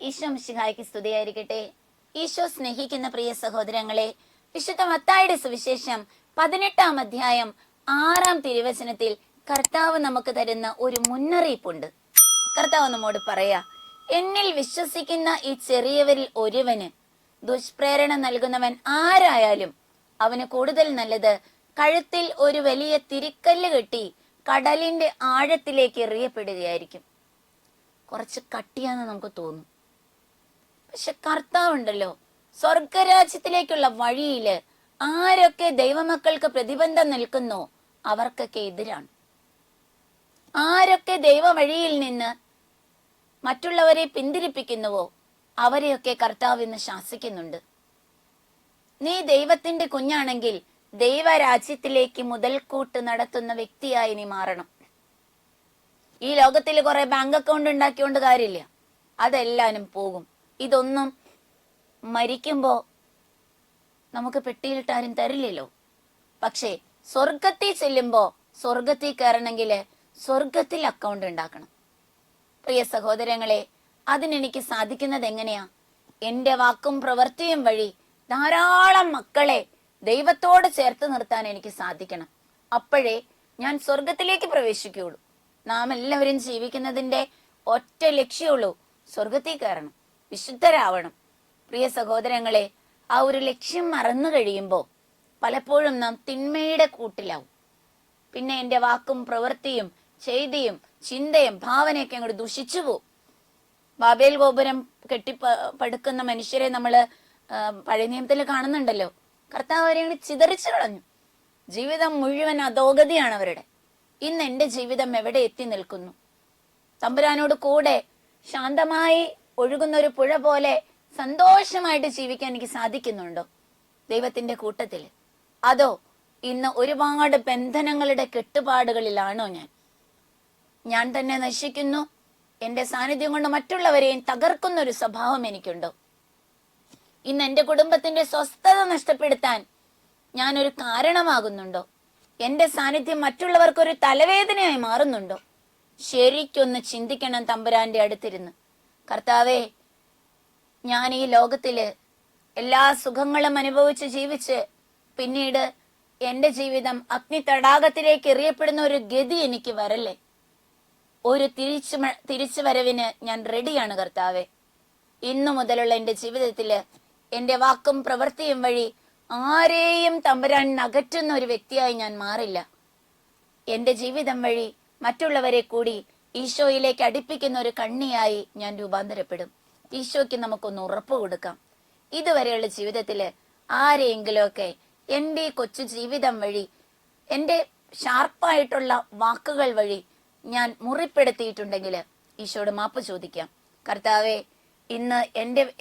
ഈശോ മിശിഹായ്ക്ക് സ്തുതിയായിരിക്കട്ടെ. ഈശോ സ്നേഹിക്കുന്ന പ്രിയ സഹോദരങ്ങളെ, വിശുദ്ധ മത്തായിയുടെ സുവിശേഷം 18-ാം അധ്യായം 6-ാം തിരുവചനത്തിൽ കർത്താവ് നമുക്ക് തരുന്ന ഒരു മുന്നറിയിപ്പുണ്ട്. കർത്താവ് നമ്മോട് പറയാ, എന്നിൽ വിശ്വസിക്കുന്ന ഈ ചെറിയവരിൽ ഒരുവന് ദുഷ്പ്രേരണ നൽകുന്നവൻ ആരായാലും അവന് കൂടുതൽ നല്ലത് കഴുത്തിൽ ഒരു വലിയ തിരിക്കല്ല് കെട്ടി കടലിന്റെ ആഴത്തിലേക്ക് എറിയപ്പെടുകയായിരിക്കും. കുറച്ച് കട്ടിയാന്ന് നമുക്ക് തോന്നും. പക്ഷെ കർത്താവുണ്ടല്ലോ, സ്വർഗരാജ്യത്തിലേക്കുള്ള വഴിയില് ആരൊക്കെ ദൈവമക്കൾക്ക് പ്രതിബന്ധം നിൽക്കുന്നോ അവർക്കൊക്കെ എതിരാണ്. ആരൊക്കെ ദൈവ വഴിയിൽ നിന്ന് മറ്റുള്ളവരെ പിന്തിരിപ്പിക്കുന്നുവോ അവരെയൊക്കെ കർത്താവ് ഇന്ന് ശാസിക്കുന്നുണ്ട്. നീ ദൈവത്തിന്റെ കുഞ്ഞാണെങ്കിൽ ദൈവരാജ്യത്തിലേക്ക് മുതൽക്കൂട്ട് നടത്തുന്ന വ്യക്തിയായി നീ മാറണം. ഈ ലോകത്തിൽ കുറെ ബാങ്ക് അക്കൗണ്ട് ഉണ്ടാക്കിയോണ്ട് കാര്യമില്ല, അതെല്ലാനും പോകും. ഇതൊന്നും മരിക്കുമ്പോ നമുക്ക് പെട്ടിയിലിട്ടാരും തരില്ലല്ലോ. പക്ഷേ സ്വർഗത്തിൽ ചെല്ലുമ്പോ സ്വർഗത്തിൽ കയറണമെങ്കിൽ സ്വർഗത്തിൽ അക്കൗണ്ട് ഉണ്ടാക്കണം. പ്രിയ സഹോദരങ്ങളെ, അതിനെനിക്ക് സാധിക്കുന്നത് എങ്ങനെയാ? എന്റെ വാക്കും പ്രവൃത്തിയും വഴി ധാരാളം മക്കളെ ദൈവത്തോട് ചേർത്ത് നിർത്താൻ എനിക്ക് സാധിക്കണം. അപ്പോഴേ ഞാൻ സ്വർഗത്തിലേക്ക് പ്രവേശിക്കുകയുള്ളൂ. നാം എല്ലാവരും ജീവിക്കുന്നതിന്റെ ഒറ്റ ലക്ഷ്യമുള്ളൂ, സ്വർഗത്തിൽ കയറണം, വിശുദ്ധരാവണം. പ്രിയ സഹോദരങ്ങളെ, ആ ഒരു ലക്ഷ്യം മറന്നു കഴിയുമ്പോൾ പലപ്പോഴും നാം തിന്മയുടെ കൂട്ടിലാവും. പിന്നെ എൻ്റെ വാക്കും പ്രവൃത്തിയും ചെയ്തിയും ചിന്തയും ഭാവനയൊക്കെ അങ്ങോട്ട് ദുഷിച്ചു പോവും. ബാബേൽ ഗോപുരം കെട്ടിപ്പടുക്കുന്ന മനുഷ്യരെ നമ്മള് പഴയ നിയമത്തിൽ കാണുന്നുണ്ടല്ലോ. കർത്താവ് അവരെ അങ്ങോട്ട് ചിതറിച്ചു കളഞ്ഞു. ജീവിതം മുഴുവൻ അധോഗതിയാണ് അവരുടെ. ഇന്ന് എൻ്റെ ജീവിതം എവിടെ എത്തി നിൽക്കുന്നു? തമ്പുരാനോട് കൂടെ ശാന്തമായി ഒഴുകുന്ന ഒരു പുഴ പോലെ സന്തോഷമായിട്ട് ജീവിക്കാൻ എനിക്ക് സാധിക്കുന്നുണ്ടോ ദൈവത്തിന്റെ കൂട്ടത്തില്? അതോ ഇന്ന് ഒരുപാട് ബന്ധനങ്ങളുടെ കെട്ടുപാടുകളിലാണോ ഞാൻ തന്നെ നശിക്കുന്നു, എന്റെ സാന്നിധ്യം കൊണ്ട് മറ്റുള്ളവരെയും തകർക്കുന്ന ഒരു സ്വഭാവം എനിക്കുണ്ടോ? ഇന്ന് എന്റെ കുടുംബത്തിന്റെ സ്വസ്ഥത നഷ്ടപ്പെടുത്താൻ ഞാനൊരു കാരണമാകുന്നുണ്ടോ? എന്റെ സാന്നിധ്യം മറ്റുള്ളവർക്കൊരു തലവേദനയായി മാറുന്നുണ്ടോ? ശരിക്കൊന്ന് ചിന്തിക്കണം തമ്പുരാന്റെ അടുത്തിരുന്ന്. കർത്താവേ, ഞാൻ ഈ ലോകത്തില് എല്ലാ സുഖങ്ങളും അനുഭവിച്ച് ജീവിച്ച് പിന്നീട് എന്റെ ജീവിതം അഗ്നി തടാകത്തിലേക്ക് എറിയപ്പെടുന്ന ഒരു ഗതി എനിക്ക് വരല്ലേ. ഒരു തിരിച്ചു വരവിന് ഞാൻ റെഡിയാണ് കർത്താവേ. ഇന്നു മുതലുള്ള എന്റെ ജീവിതത്തില് എന്റെ വാക്കും പ്രവൃത്തിയും വഴി ആരെയും തമ്പുരാൻ അകറ്റുന്ന ഒരു വ്യക്തിയായി ഞാൻ മാറില്ല. എന്റെ ജീവിതം വഴി മറ്റുള്ളവരെ കൂടി ഈശോയിലേക്ക് അടുപ്പിക്കുന്ന ഒരു കണ്ണിയായി ഞാൻ രൂപാന്തരപ്പെടും. ഈശോയ്ക്ക് നമുക്കൊന്ന് ഉറപ്പ് കൊടുക്കാം. ഇതുവരെയുള്ള ജീവിതത്തില് ആരെയെങ്കിലുമൊക്കെ എൻ്റെ കൊച്ചു ജീവിതം വഴി, എൻ്റെ ഷാർപ്പായിട്ടുള്ള വാക്കുകൾ വഴി ഞാൻ മുറിപ്പെടുത്തിയിട്ടുണ്ടെങ്കിൽ ഈശോയോട് മാപ്പ് ചോദിക്കാം. കർത്താവെ, ഇന്ന്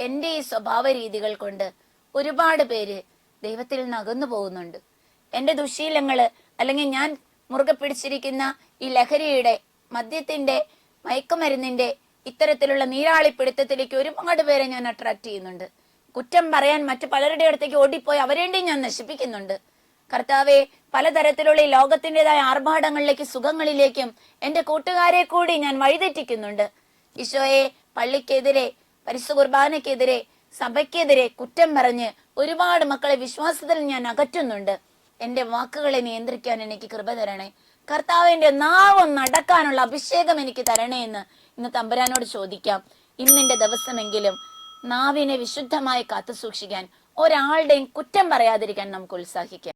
എൻ്റെ ഈ സ്വഭാവ രീതികൾ കൊണ്ട് ഒരുപാട് പേര് ദൈവത്തിൽ നിന്ന് അകന്നു പോകുന്നുണ്ട്. എൻ്റെ ദുശീലങ്ങള് അല്ലെങ്കിൽ ഞാൻ മുറുകെ പിടിച്ചിരിക്കുന്ന ഈ ലഹരിയുടെ, മദ്യത്തിന്റെ, മയക്കുമരുന്നിന്റെ ഇത്തരത്തിലുള്ള നീരാളിപ്പിടുത്തത്തിലേക്ക് ഒരുപാട് പേരെ ഞാൻ അട്രാക്ട് ചെയ്യുന്നുണ്ട്. കുറ്റം പറയാൻ മറ്റു പലരുടെ അടുത്തേക്ക് ഓടിപ്പോയി അവരേണ്ടിയും ഞാൻ നശിപ്പിക്കുന്നുണ്ട്. കർത്താവെ, പലതരത്തിലുള്ള ഈ ലോകത്തിൻ്റെതായ ആർഭാടങ്ങളിലേക്ക്, സുഖങ്ങളിലേക്കും എൻ്റെ കൂട്ടുകാരെ കൂടി ഞാൻ വഴിതെറ്റിക്കുന്നുണ്ട്. ഈശോയെ, പള്ളിക്കെതിരെ, പരിശുദ്ധ കുർബാനയ്ക്കെതിരെ, സഭയ്ക്കെതിരെ കുറ്റം പറഞ്ഞ് ഒരുപാട് മക്കളെ വിശ്വാസത്തിൽ ഞാൻ അകറ്റുന്നുണ്ട്. എൻ്റെ വാക്കുകളെ നിയന്ത്രിക്കാൻ എനിക്ക് കൃപ തരണേ. കർത്താവിന്റെ നാവ് നടക്കാനുള്ള അഭിഷേകം എനിക്ക് തരണേ എന്ന് ഇന്ന് തമ്പുരാനോട് ചോദിക്കാം. ഇന്നിന്റെ ദിവസമെങ്കിലും നാവിനെ വിശുദ്ധമായി കാത്തു സൂക്ഷിക്കാൻ, ഒരാളുടെയും കുറ്റം പറയാതിരിക്കാൻ നമുക്ക് ഉത്സാഹിക്കാം.